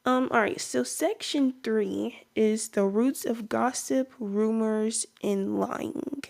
Alright, so section 3 is the roots of gossip, rumors, and lying.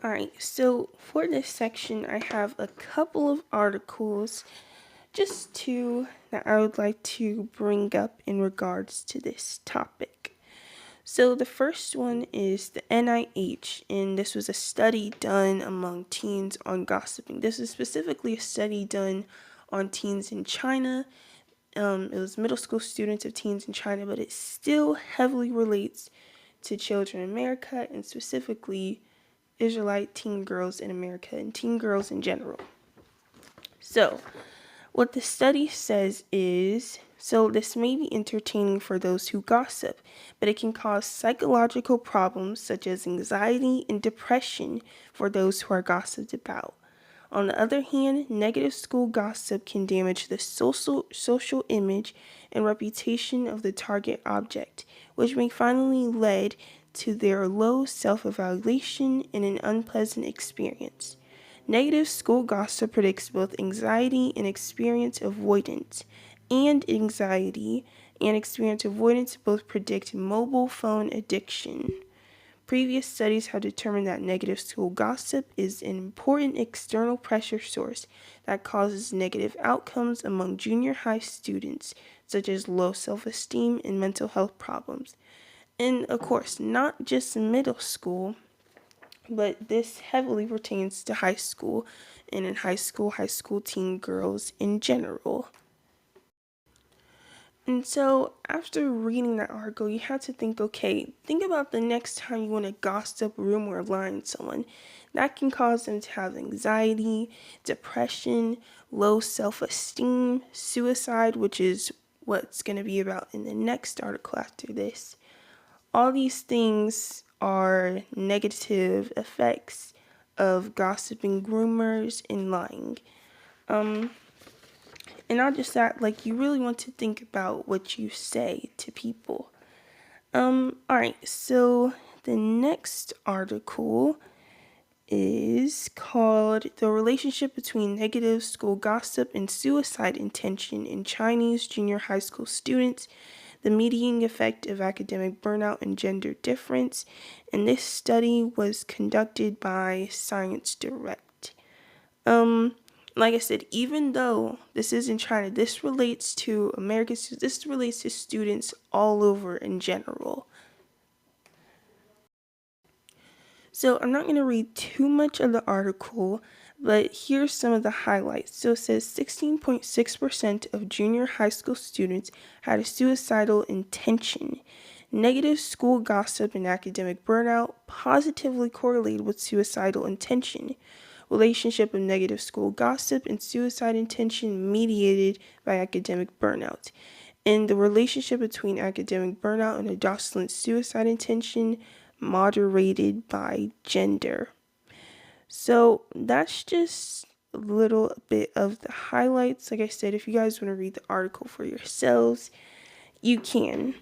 Alright, so for this section, I have a couple of articles, just two that I would like to bring up in regards to this topic. So the first one is the NIH, and this was a study done among teens on gossiping. This is specifically a study done on teens in China. It was middle school students of teens in China, but it still heavily relates to children in America, and specifically Israelite teen girls in America and teen girls in general. So, what the study says is, so this may be entertaining for those who gossip, but it can cause psychological problems such as anxiety and depression for those who are gossiped about. On the other hand, negative school gossip can damage the social image and reputation of the target object, which may finally lead to their low self-evaluation and an unpleasant experience. Negative school gossip predicts both anxiety and experience avoidance, and anxiety and experience avoidance both predict mobile phone addiction. Previous studies have determined that negative school gossip is an important external pressure source that causes negative outcomes among junior high students, such as low self-esteem and mental health problems. And of course, not just middle school, but this heavily pertains to high school, and in high school teen girls in general. And so, after reading that article, you have to think, okay, think about the next time you want to gossip, rumor, or lie on someone. That can cause them to have anxiety, depression, low self-esteem, suicide, which is what's going to be about in the next article after this. All these things are negative effects of gossiping, rumors, and lying. And not just that, like, you really want to think about what you say to people. Alright, so the next article is called The Relationship Between Negative School Gossip and Suicide Intention in Chinese Junior High School Students, the Median Effect of Academic Burnout and Gender Difference. And this study was conducted by Science Direct. Like I said, even though this is in China, this relates to American students, this relates to students all over in general. So I'm not going to read too much of the article, but here's some of the highlights. So it says 16.6% of junior high school students had a suicidal intention. Negative school gossip and academic burnout positively correlated with suicidal intention. Relationship of negative school gossip and suicide intention mediated by academic burnout. And the relationship between academic burnout and adolescent suicide intention moderated by gender. So that's just a little bit of the highlights. Like I said, if you guys want to read the article for yourselves, you can.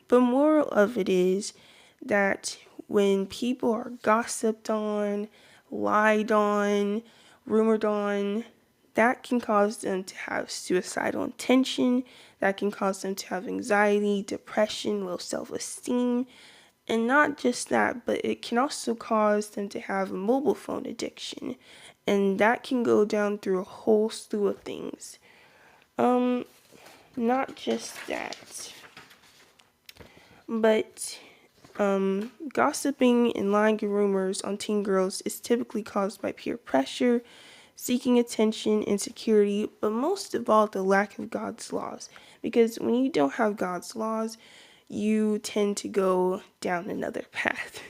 But moral of it is that when people are gossiped on, lied on, rumored on, that can cause them to have suicidal intention, that can cause them to have anxiety, depression, low self-esteem, and not just that, but it can also cause them to have a mobile phone addiction, and that can go down through a whole slew of things. Not just that, but gossiping and lying and rumors on teen girls is typically caused by peer pressure, seeking attention, insecurity, but most of all, the lack of God's laws. Because when you don't have God's laws, you tend to go down another path.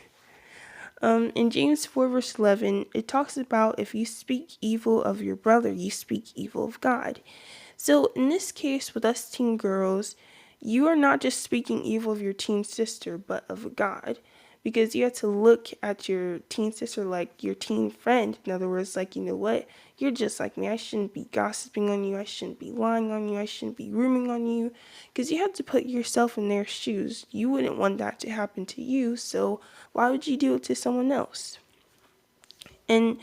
In James 4 verse 11, it talks about if you speak evil of your brother, you speak evil of God. So in this case, with us teen girls, you are not just speaking evil of your teen sister, but of God. Because you have to look at your teen sister like your teen friend. In other words, like, you know what? You're just like me. I shouldn't be gossiping on you. I shouldn't be lying on you. I shouldn't be ruming on you. Because you have to put yourself in their shoes. You wouldn't want that to happen to you. So why would you do it to someone else? And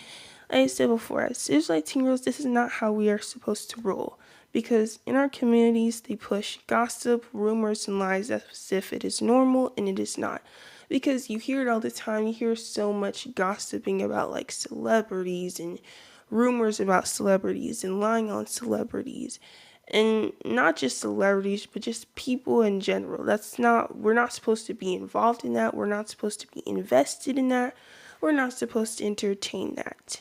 like I said before, as Israelite teen girls, this is not how we are supposed to roll. because in our communities they push gossip, rumors, and lies as if it is normal, and it is not. Because you hear it all the time. You hear so much gossiping about like celebrities and rumors about celebrities and lying on celebrities. And not just celebrities, but just people in general. We're not supposed to be involved in that. We're not supposed to be invested in that. We're not supposed to entertain that.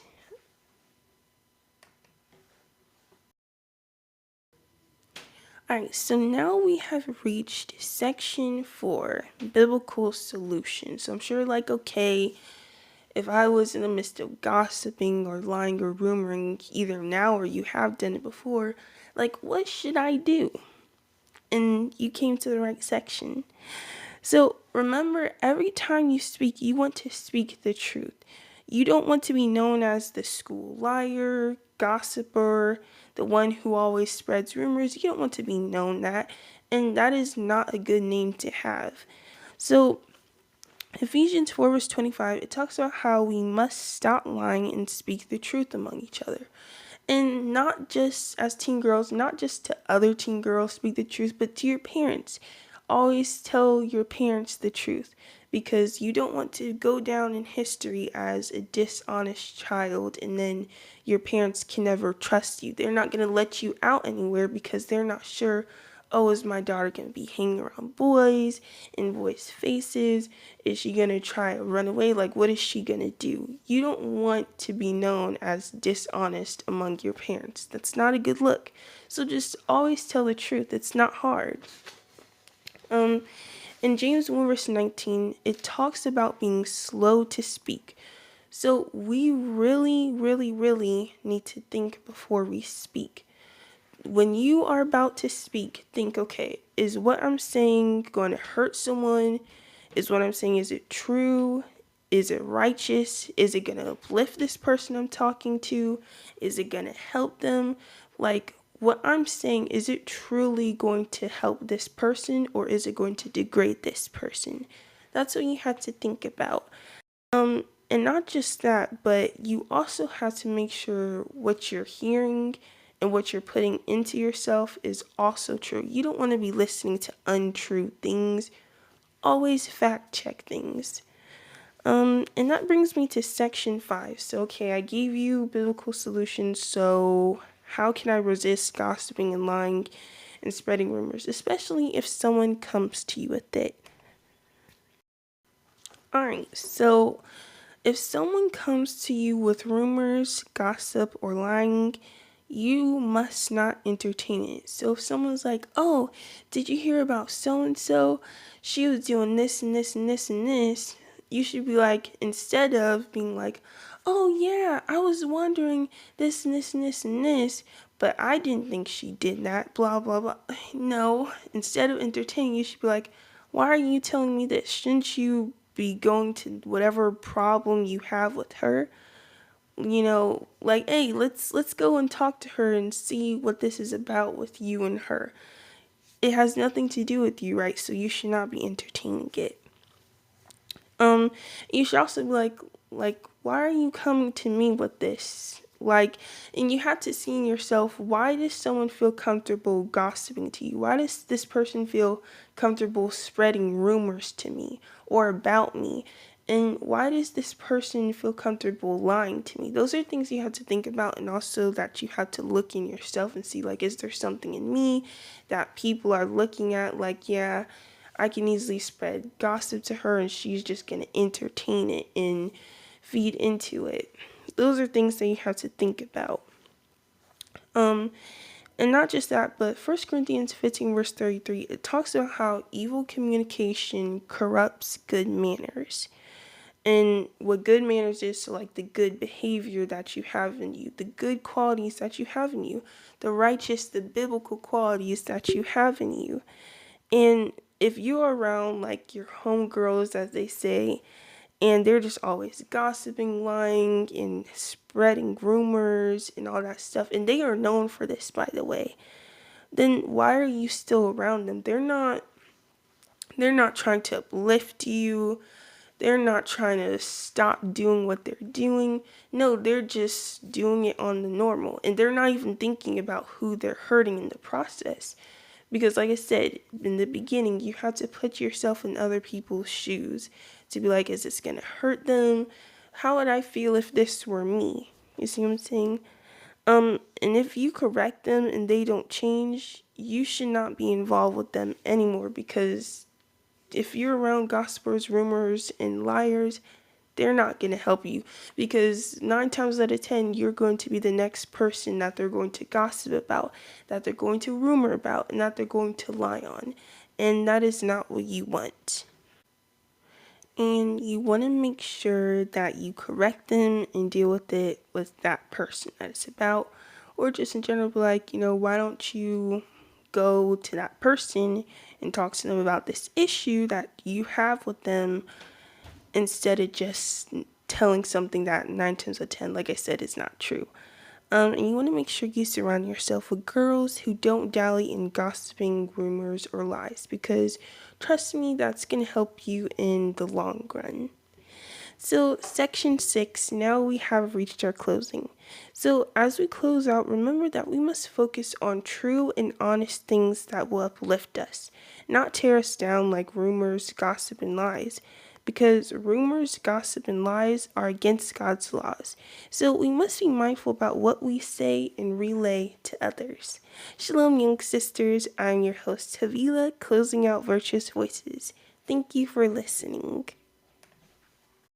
Alright, so now we have reached section 4, biblical solutions. So I'm sure, like, okay, if I was in the midst of gossiping or lying or rumoring, either now or you have done it before, like, what should I do? And you came to the right section. So remember, every time you speak, you want to speak the truth. You don't want to be known as the school liar, gossiper, the one who always spreads rumors. You don't want to be known that, and that is not a good name to have. So Ephesians 4 verse 25, it talks about how we must stop lying and speak the truth among each other. And not just as teen girls, not just to other teen girls speak the truth, but to your parents. Always tell your parents the truth, because you don't want to go down in history as a dishonest child and then your parents can never trust you. They're not going to let you out anywhere because they're not sure, oh, is my daughter going to be hanging around boys, in boys' faces? Is she going to try to run away? Like, what is she going to do? You don't want to be known as dishonest among your parents. That's not a good look. So just always tell the truth. It's not hard. In James 1 verse 19, it talks about being slow to speak. So we really, really, really need to think before we speak. When you are about to speak, think, okay, is what I'm saying going to hurt someone? Is what I'm saying, is it true? Is it righteous? Is it going to uplift this person I'm talking to? Is it going to help them? Like, what I'm saying, is it truly going to help this person, or is it going to degrade this person? That's what you have to think about. And not just that, but you also have to make sure what you're hearing and what you're putting into yourself is also true. You don't want to be listening to untrue things. Always fact check things. And that brings me to section 5. So, okay, I gave you biblical solutions. So how can I resist gossiping and lying and spreading rumors, especially if someone comes to you with it? Alright, so if someone comes to you with rumors, gossip, or lying, you must not entertain it. So if someone's like, oh, did you hear about so-and-so? She was doing this and this and this and this. You should be like, instead of being like, oh yeah, I was wondering this and this and this and this, but I didn't think she did that, blah, blah, blah. No, instead of entertaining, you should be like, why are you telling me this? Shouldn't you be going to whatever problem you have with her? You know, like, hey, let's go and talk to her and see what this is about with you and her. It has nothing to do with you, right? So you should not be entertaining it. You should also be like, why are you coming to me with this? Like, and you have to see in yourself, why does someone feel comfortable gossiping to you? Why does this person feel comfortable spreading rumors to me or about me? And why does this person feel comfortable lying to me? Those are things you have to think about, and also that you have to look in yourself and see, like, is there something in me that people are looking at? Like, yeah, I can easily spread gossip to her and she's just going to entertain it and feed into it. Those are things that you have to think about. And not just that, but 1 Corinthians 15 verse 33, it talks about how evil communication corrupts good manners. And what good manners is, so like the good behavior that you have in you, the good qualities that you have in you, the righteous, the biblical qualities that you have in you. And if you're around like your homegirls, as they say, and they're just always gossiping, lying, and spreading rumors and all that stuff, and they are known for this, by the way, then why are you still around them? They're not trying to uplift you. They're not trying to stop doing what they're doing. No, they're just doing it on the normal. And they're not even thinking about who they're hurting in the process. Because, like I said in the beginning, you have to put yourself in other people's shoes to be like, is this going to hurt them? How would I feel if this were me? You see what I'm saying? And if you correct them and they don't change, you should not be involved with them anymore, because if you're around gossipers, rumors, and liars, they're not going to help you, because 9 times out of 10, you're going to be the next person that they're going to gossip about, that they're going to rumor about, and that they're going to lie on. And that is not what you want. And you want to make sure that you correct them and deal with it with that person that it's about, or just in general, be like, why don't you go to that person and talk to them about this issue that you have with them, instead of just telling something that 9 times out of 10, like I said, is not true. And you want to make sure you surround yourself with girls who don't dally in gossiping, rumors, or lies, because trust me, that's going to help you in the long run. So, section 6, now we have reached our closing. So, as we close out, remember that we must focus on true and honest things that will uplift us, not tear us down like rumors, gossip, and lies. Because rumors, gossip, and lies are against God's laws. So we must be mindful about what we say and relay to others. Shalom, young sisters. I'm your host, Havila, closing out Virtuous Voices. Thank you for listening.